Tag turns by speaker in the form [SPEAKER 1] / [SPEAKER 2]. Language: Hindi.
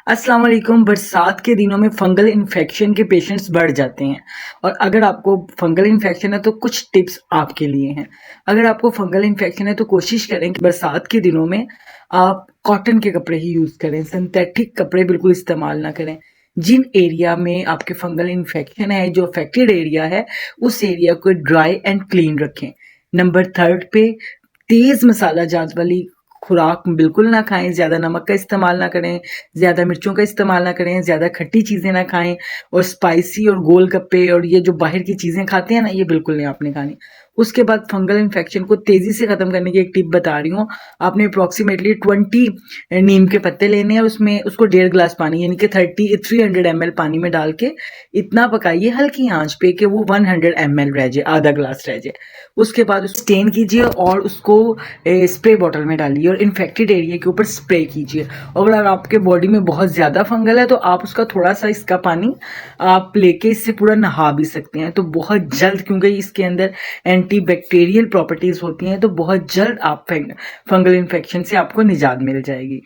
[SPEAKER 1] अस्सलाम वालेकुम। बरसात के दिनों में फंगल इन्फेक्शन के पेशेंट्स बढ़ जाते हैं और अगर आपको फंगल इन्फेक्शन है तो कुछ टिप्स आपके लिए हैं। अगर आपको फंगल इन्फेक्शन है तो कोशिश करें कि बरसात के दिनों में आप कॉटन के कपड़े ही यूज़ करें, सिंथेटिक कपड़े बिल्कुल इस्तेमाल ना करें। जिन एरिया में आपके फंगल इन्फेक्शन है, जो अफेक्टेड एरिया है, उस एरिया को ड्राई एंड क्लीन रखें। नंबर 3 पे तेज़ मसाला जात वाली खुराक बिल्कुल ना खाएँ, ज़्यादा नमक का इस्तेमाल ना करें, ज़्यादा मिर्चों का इस्तेमाल ना करें, ज़्यादा खट्टी चीज़ें ना खाएँ और स्पाइसी और गोलगप्पे और ये जो बाहर की चीज़ें खाते हैं ना, ये बिल्कुल नहीं आपने खानी। उसके बाद फंगल इन्फेक्शन को तेज़ी से ख़त्म करने की एक टिप बता रही हूँ। आपने अप्रॉक्सिमेटली 20 नीम के पत्ते लेने हैं, उसमें उसको 1.5 ग्लास पानी यानी कि 300 ml पानी में डाल के इतना पकाइए हल्की आँच पे कि वो 100 ml रह जाए, आधा ग्लास रह जाए। उसके बाद उसको स्टेन कीजिए और उसको स्प्रे बॉटल में डालिए और इन्फेक्टेड एरिया के ऊपर स्प्रे कीजिए। और अगर आपके बॉडी में बहुत ज़्यादा फंगल है तो आप उसका थोड़ा सा इसका पानी आप लेके इससे पूरा नहा भी सकते हैं। तो बहुत जल्द, क्योंकि इसके अंदर एंटी बैक्टीरियल प्रॉपर्टीज़ होती हैं, तो बहुत जल्द आप फंगल इन्फेक्शन से आपको निजात मिल जाएगी।